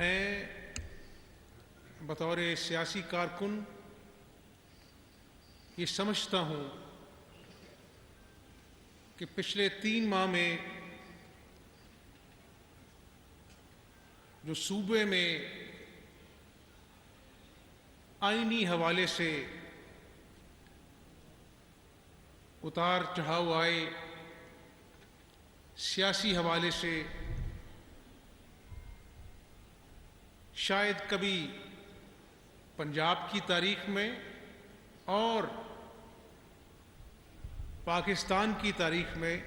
میں بطور سیاسی کارکن یہ سمجھتا ہوں کہ پچھلے 3 ماہ میں جو صوبے میں آئینی حوالے سے اتار چڑھاؤ آئے، سیاسی حوالے سے شاید کبھی پنجاب کی تاریخ میں اور پاکستان کی تاریخ میں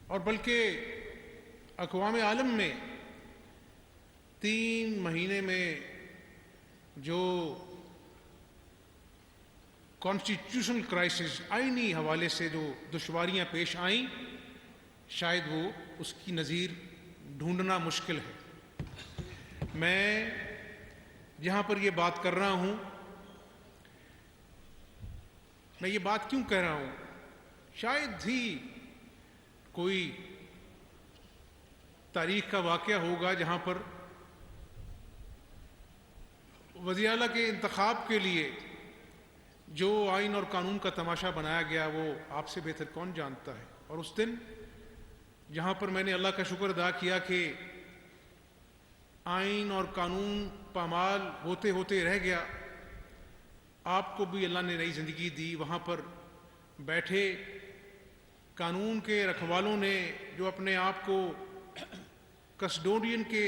اور بلکہ اقوام عالم میں 3 مہینے میں جو کانسٹیٹیوشنل کرائسس آئینی حوالے سے جو دشواریاں پیش آئیں، شاید وہ اس کی نظیر ڈھونڈنا مشکل ہے۔ میں جہاں پر یہ بات کر رہا ہوں، میں یہ بات کیوں کہہ رہا ہوں؟ شاید ہی کوئی تاریخ کا واقعہ ہوگا جہاں پر وزیر اعلیٰ کے انتخاب کے لیے جو آئین اور قانون کا تماشا بنایا گیا وہ آپ سے بہتر کون جانتا ہے۔ اور اس دن جہاں پر میں نے اللہ کا شکر ادا کیا کہ آئین اور قانون پامال ہوتے ہوتے رہ گیا، آپ کو بھی اللہ نے نئی زندگی دی، وہاں پر بیٹھے قانون کے رکھوالوں نے جو اپنے آپ کو کسٹوڈین کے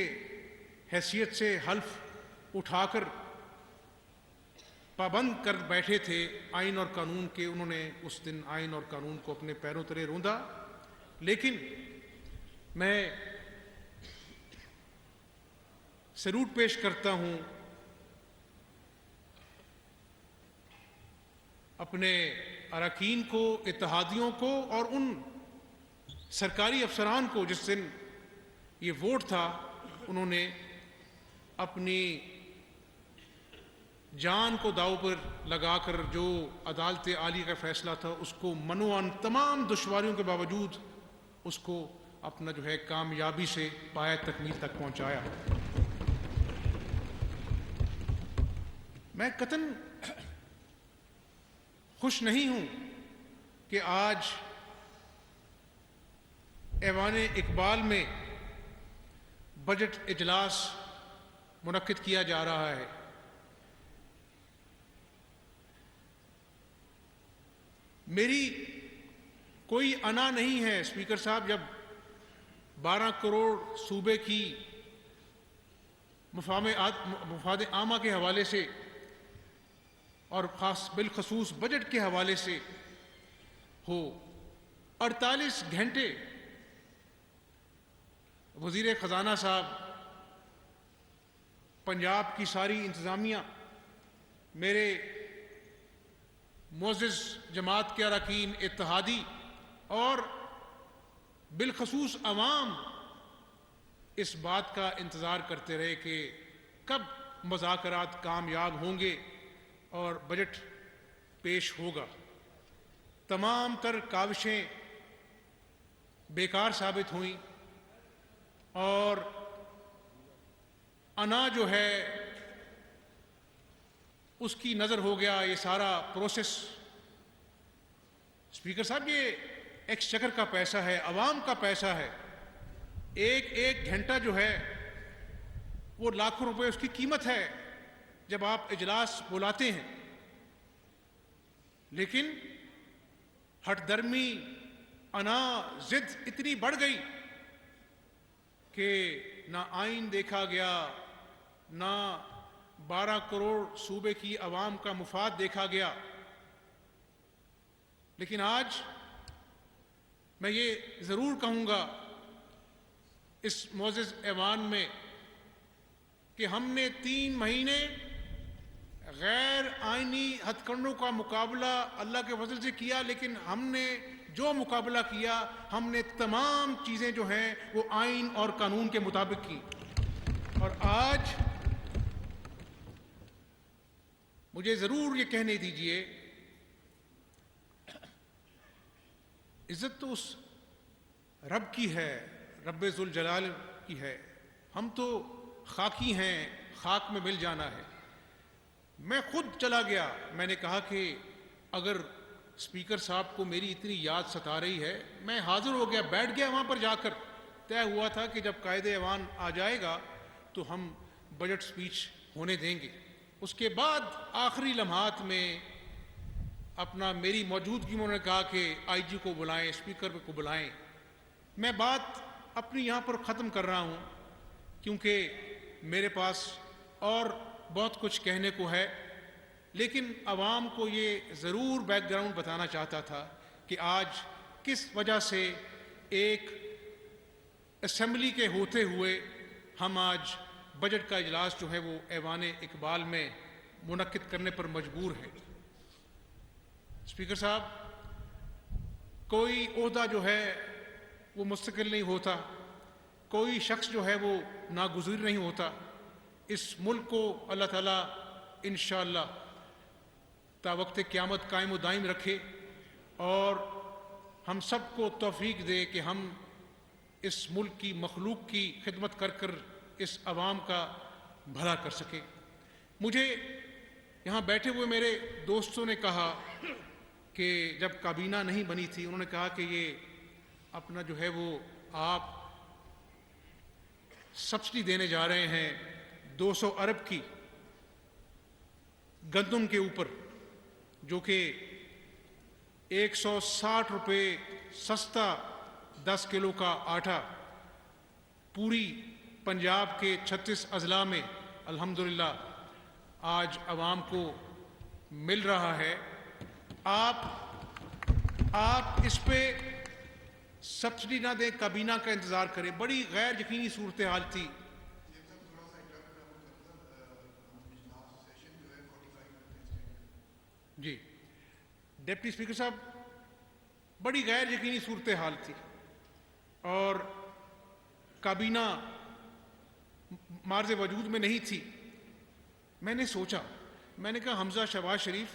حیثیت سے حلف اٹھا کر پابند کر بیٹھے تھے آئین اور قانون کے، انہوں نے اس دن آئین اور قانون کو اپنے پیروں تلے روندا۔ لیکن میں سلوٹ پیش کرتا ہوں اپنے اراکین کو، اتحادیوں کو اور ان سرکاری افسران کو جس دن یہ ووٹ تھا، انہوں نے اپنی جان کو داؤ پر لگا کر جو عدالت عالیہ کا فیصلہ تھا اس کو منوان تمام دشواریوں کے باوجود اس کو اپنا جو ہے کامیابی سے پایہ تکمیل تک پہنچایا۔ میں قطعاً خوش نہیں ہوں کہ آج ایوان اقبال میں بجٹ اجلاس منعقد کیا جا رہا ہے۔ میری کوئی انا نہیں ہے اسپیکر صاحب، جب 12 کروڑ صوبے کی مفاد عامہ کے حوالے سے اور بالخصوص بجٹ کے حوالے سے ہو، 48 گھنٹے وزیر خزانہ صاحب، پنجاب کی ساری انتظامیہ، میرے معزز جماعت کے اراکین، اتحادی اور بالخصوص عوام اس بات کا انتظار کرتے رہے کہ کب مذاکرات کامیاب ہوں گے اور بجٹ پیش ہوگا۔ تمام تر کاوشیں بیکار ثابت ہوئیں اور انا جو ہے اس کی نظر ہو گیا یہ سارا پروسیس۔ اسپیکر صاحب، یہ ایکسچیکر کا پیسہ ہے، عوام کا پیسہ ہے، ایک گھنٹہ جو ہے وہ لاکھوں روپے اس کی قیمت ہے جب آپ اجلاس بلاتے ہیں۔ لیکن ہٹ درمی، انا، ضد اتنی بڑھ گئی کہ نہ آئین دیکھا گیا، نہ 12 کروڑ صوبے کی عوام کا مفاد دیکھا گیا۔ لیکن آج میں یہ ضرور کہوں گا اس معزز ایوان میں کہ ہم نے 3 مہینے غیر آئینی ہتھ کنڈوں کا مقابلہ اللہ کے فضل سے کیا، لیکن ہم نے جو مقابلہ کیا، ہم نے تمام چیزیں جو ہیں وہ آئین اور قانون کے مطابق کی۔ اور آج مجھے ضرور یہ کہنے دیجئے، عزت تو اس رب کی ہے، رب ذوالجلال کی ہے، ہم تو خاکی ہیں, خاک میں مل جانا ہے. میں خود چلا گیا, میں نے کہا کہ اگر اسپیکر صاحب کو میری اتنی یاد ستا رہی ہے, میں حاضر ہو گیا, بیٹھ گیا وہاں پر جا کر. طے ہوا تھا کہ جب قائد ایوان آ جائے گا تو ہم بجٹ سپیچ ہونے دیں گے. اس کے بعد آخری لمحات میں اپنا میری موجودگی میں انہوں نے کہا کہ آئی جی کو بلائیں, اسپیکر کو بلائیں. میں بات اپنی یہاں پر ختم کر رہا ہوں کیونکہ میرے پاس اور بہت کچھ کہنے کو ہے, لیکن عوام کو یہ ضرور بیک گراؤنڈ بتانا چاہتا تھا کہ آج کس وجہ سے ایک اسمبلی کے ہوتے ہوئے ہم آج بجٹ کا اجلاس جو ہے وہ ایوان اقبال میں منعقد کرنے پر مجبور ہیں. اسپیکر صاحب, کوئی عہدہ جو ہے وہ مستقل نہیں ہوتا, کوئی شخص جو ہے وہ ناگزیر نہیں ہوتا. اس ملک کو اللہ تعالیٰ انشاءاللہ تا وقت قیامت قائم و دائم رکھے اور ہم سب کو توفیق دے کہ ہم اس ملک کی مخلوق کی خدمت کر کر اس عوام کا بھلا کر سکیں. مجھے یہاں بیٹھے ہوئے میرے دوستوں نے کہا کہ جب کابینہ نہیں بنی تھی, انہوں نے کہا کہ یہ اپنا جو ہے وہ آپ سبسڈی دینے جا رہے ہیں 200 ارب کی گندم کے اوپر, جو کہ 160 روپے سستا 10 کلو کا آٹا پوری پنجاب کے 36 اضلاع میں الحمدللہ آج عوام کو مل رہا ہے. آپ اس پہ سبسڈی نہ دیں, کابینہ کا انتظار کریں. بڑی غیر یقینی صورتحال تھی. جی ڈپٹی اسپیکر صاحب, بڑی غیر یقینی صورتحال تھی اور کابینہ مارز وجود میں نہیں تھی. میں نے سوچا, میں نے کہا حمزہ شہباز شریف,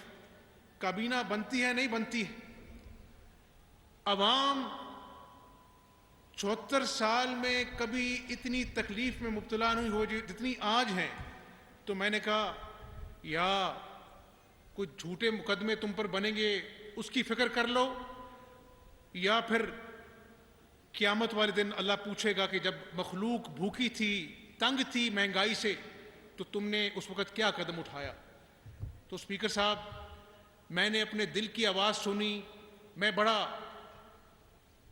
کابینہ بنتی ہے نہیں بنتی ہے؟ عوام 74 سال میں کبھی اتنی تکلیف میں مبتلا نہیں ہو جتنی آج ہیں. تو میں نے کہا یا کچھ جھوٹے مقدمے تم پر بنیں گے اس کی فکر کر لو, یا پھر قیامت والے دن اللہ پوچھے گا کہ جب مخلوق بھوکی تھی, تنگ تھی مہنگائی سے, تو تم نے اس وقت کیا قدم اٹھایا. تو اسپیکر صاحب, میں نے اپنے دل کی آواز سنی. میں بڑا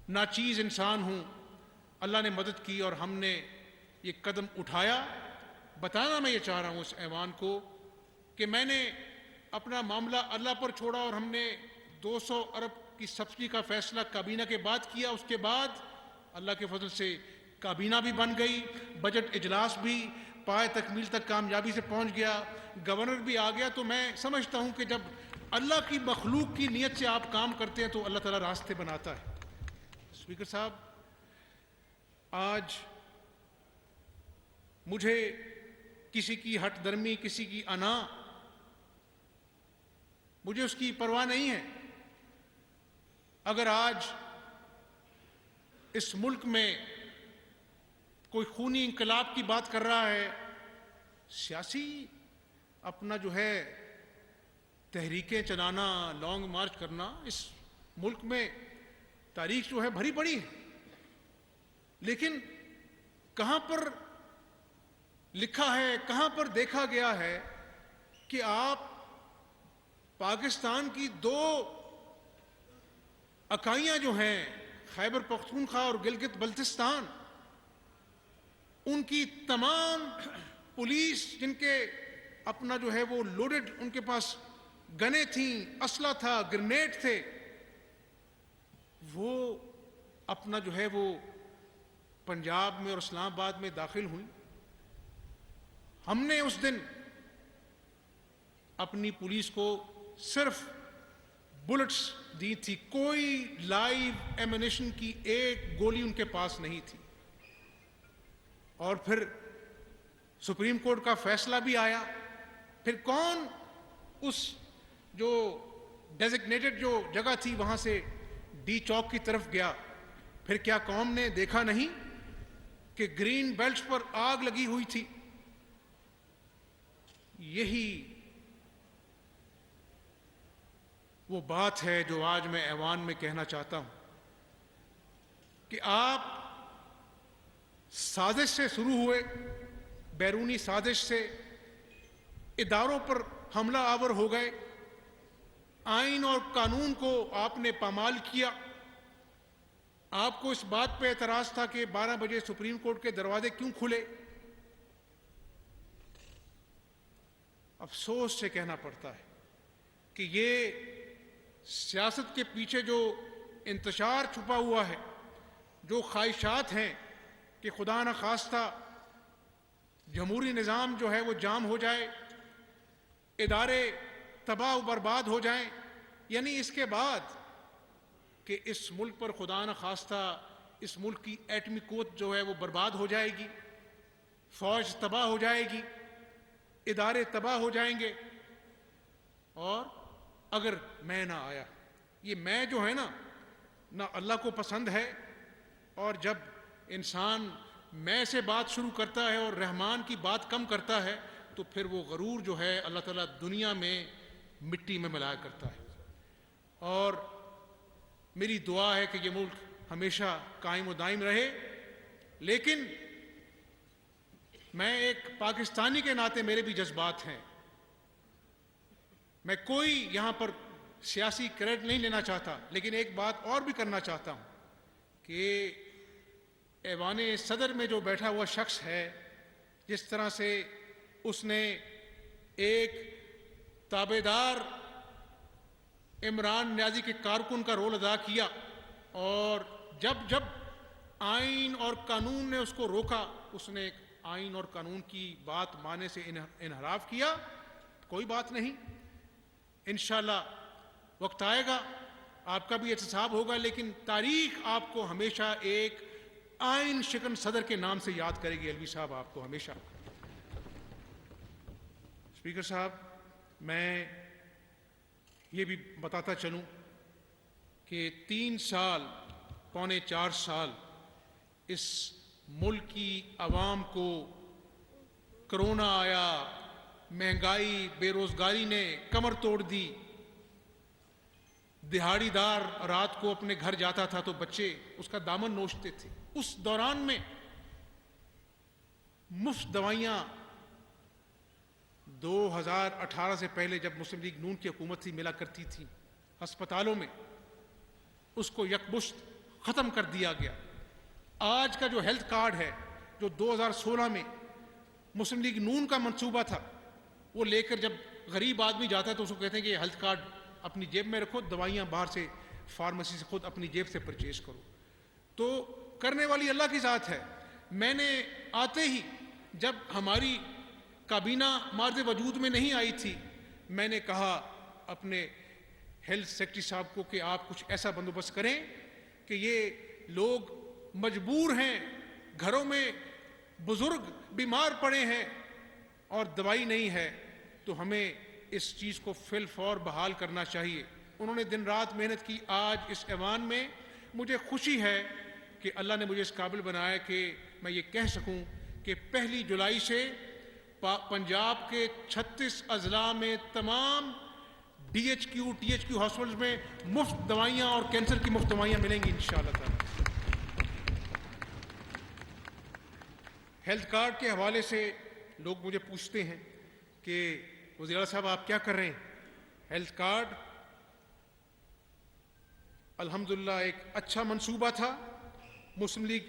ناچیز انسان ہوں, اللہ نے مدد کی اور ہم نے یہ قدم اٹھایا. بتانا میں یہ چاہ رہا ہوں اس ایوان کو کہ میں نے اپنا معاملہ اللہ پر چھوڑا اور ہم نے 200 ارب کی سبسڈی کا فیصلہ کابینہ کے بعد کیا. اس کے بعد اللہ کے فضل سے کابینہ بھی بن گئی, بجٹ اجلاس بھی پائے تکمیل تک کامیابی سے پہنچ گیا, گورنر بھی آ گیا. تو میں سمجھتا ہوں کہ جب اللہ کی مخلوق کی نیت سے آپ کام کرتے ہیں تو اللہ تعالیٰ راستے بناتا ہے. اسپیکر صاحب, آج مجھے کسی کی ہٹ درمی, کسی کی انا, مجھے اس کی پرواہ نہیں ہے. اگر آج اس ملک میں کوئی خونی انقلاب کی بات کر رہا ہے, سیاسی اپنا جو ہے تحریکیں چلانا, لانگ مارچ کرنا, اس ملک میں تاریخ جو ہے بھری پڑی ہے, لیکن کہاں پر لکھا ہے, کہاں پر دیکھا گیا ہے کہ آپ پاکستان کی 2 اکائیاں جو ہیں, خیبر پختونخوا اور گلگت بلتستان, ان کی تمام پولیس جن کے اپنا جو ہے وہ لوڈڈ, ان کے پاس گنیں تھیں, اسلحہ تھا, گرنیڈ تھے, وہ اپنا جو ہے وہ پنجاب میں اور اسلام آباد میں داخل ہوئی. ہم نے اس دن اپنی پولیس کو صرف بلٹس دی تھی, کوئی لائیو ایمونیشن کی ایک گولی ان کے پاس نہیں تھی. اور پھر سپریم کورٹ کا فیصلہ بھی آیا. پھر کون اس جو ڈیزگنیٹڈ جو جگہ تھی وہاں سے ڈی چوک کی طرف گیا؟ پھر کیا قوم نے دیکھا نہیں کہ گرین بیلٹس پر آگ لگی ہوئی تھی. یہی وہ بات ہے جو آج میں ایوان میں کہنا چاہتا ہوں کہ آپ سازش سے شروع ہوئے، بیرونی سازش سے اداروں پر حملہ آور ہو گئے، آئین اور قانون کو آپ نے پامال کیا. آپ کو اس بات پہ اعتراض تھا کہ 12 بجے سپریم کورٹ کے دروازے کیوں کھلے. افسوس سے کہنا پڑتا ہے کہ یہ سیاست کے پیچھے جو انتشار چھپا ہوا ہے، جو خواہشات ہیں کہ خدا نخواستہ جمہوری نظام جو ہے وہ جام ہو جائے، ادارے تباہ و برباد ہو جائیں، یعنی اس کے بعد کہ اس ملک پر خدا نخواستہ اس ملک کی ایٹمی قوت جو ہے وہ برباد ہو جائے گی، فوج تباہ ہو جائے گی، ادارے تباہ ہو جائیں گے. اور اگر میں نہ آیا، یہ میں جو ہے نا اللہ کو پسند ہے. اور جب انسان میں سے بات شروع کرتا ہے اور رحمان کی بات کم کرتا ہے تو پھر وہ غرور جو ہے اللہ تعالیٰ دنیا میں مٹی میں ملایا کرتا ہے. اور میری دعا ہے کہ یہ ملک ہمیشہ قائم و دائم رہے. لیکن میں ایک پاکستانی کے ناطے میرے بھی جذبات ہیں. میں کوئی یہاں پر سیاسی کریڈٹ نہیں لینا چاہتا، لیکن ایک بات اور بھی کرنا چاہتا ہوں کہ ایوان صدر میں جو بیٹھا ہوا شخص ہے، جس طرح سے اس نے ایک تابعدار عمران نیازی کے کارکن کا رول ادا کیا، اور جب جب آئین اور قانون نے اس کو روکا، اس نے آئین اور قانون کی بات ماننے سے انحراف کیا. کوئی بات نہیں، انشاءاللہ وقت آئے گا، آپ کا بھی احتساب ہوگا، لیکن تاریخ آپ کو ہمیشہ ایک آئین شکن صدر کے نام سے یاد کرے گی. الوی صاحب آپ کو ہمیشہ. اسپیکر صاحب، میں یہ بھی بتاتا چلوں کہ 3 سال، پونے 4 سال اس ملک کی عوام کو کرونا آیا، مہنگائی، بے روزگاری نے کمر توڑ دی. دہاڑی دار رات کو اپنے گھر جاتا تھا تو بچے اس کا دامن نوچتے تھے. اس دوران میں مفت دوائیاں 2018 سے پہلے جب مسلم لیگ نون کی حکومت تھی ملا کرتی تھی ہسپتالوں میں، اس کو یکمشت ختم کر دیا گیا. آج کا جو ہیلتھ کارڈ ہے، جو 2016 میں مسلم لیگ نون کا منصوبہ تھا، وہ لے کر جب غریب آدمی جاتا ہے تو اس کو کہتے ہیں کہ یہ ہیلتھ کارڈ اپنی جیب میں رکھو، دوائیاں باہر سے فارمیسی سے خود اپنی جیب سے پرچیز کرو. تو کرنے والی اللہ کی ذات ہے. میں نے آتے ہی، جب ہماری کابینہ مارز وجود میں نہیں آئی تھی، میں نے کہا اپنے ہیلتھ سیکرٹری صاحب کو کہ آپ کچھ ایسا بندوبست کریں کہ یہ لوگ مجبور ہیں، گھروں میں بزرگ بیمار پڑے ہیں اور دوائی نہیں ہے، تو ہمیں اس چیز کو فی الفور بحال کرنا چاہیے. انہوں نے دن رات محنت کی. آج اس ایوان میں مجھے خوشی ہے کہ اللہ نے مجھے اس قابل بنایا کہ میں یہ کہہ سکوں کہ 1 جولائی سے پنجاب کے 36 اضلاع میں تمام DHQ ہاسپٹلز میں مفت دوائیاں اور کینسر کی مفت دوائیاں ملیں گی انشاءاللہ تعالی. ہیلتھ کارڈ کے حوالے سے لوگ مجھے پوچھتے ہیں کہ وزیر اعلیٰ صاحب آپ کیا کر رہے ہیں؟ ہیلتھ کارڈ الحمدللہ ایک اچھا منصوبہ تھا، مسلم لیگ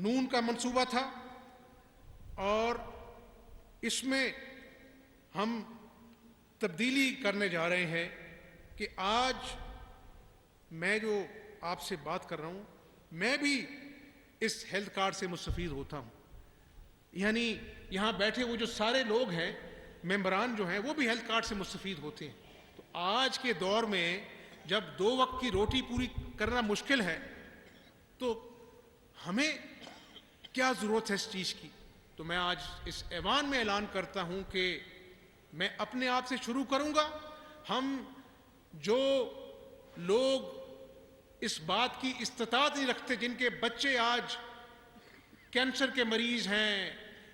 نون کا منصوبہ تھا، اور اس میں ہم تبدیلی کرنے جا رہے ہیں کہ آج میں جو آپ سے بات کر رہا ہوں، میں بھی اس ہیلتھ کارڈ سے مستفید ہوتا ہوں. یعنی یہاں بیٹھے وہ جو سارے لوگ ہیں، ممبران جو ہیں، وہ بھی ہیلتھ کارڈ سے مستفید ہوتے ہیں. تو آج کے دور میں جب 2 وقت کی روٹی پوری کرنا مشکل ہے تو ہمیں کیا ضرورت ہے اس چیز کی. تو میں آج اس ایوان میں اعلان کرتا ہوں کہ میں اپنے آپ سے شروع کروں گا. ہم جو لوگ اس بات کی استطاعت نہیں رکھتے، جن کے بچے آج کینسر کے مریض ہیں،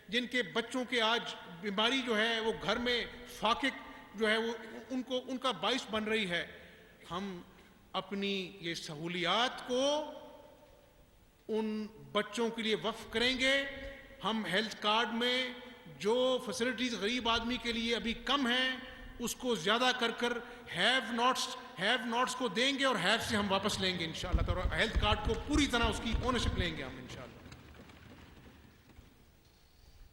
جن کے بچوں کے آج بیماری جو ہے وہ گھر میں فاقق جو ہے وہ ان کا باعث بن رہی ہے، ہم اپنی یہ سہولیات کو ان بچوں کے لیے وقف کریں گے. ہم ہیلتھ کارڈ میں جو فیسلٹیز غریب آدمی کے لیے ابھی کم ہیں اس کو زیادہ کر ہیو ناٹس کو دیں گے اور ہیو سے ہم واپس لیں گے انشاءاللہ. تو ہیلتھ کارڈ کو پوری طرح اس کی اونرشپ لیں گے ہم انشاءاللہ.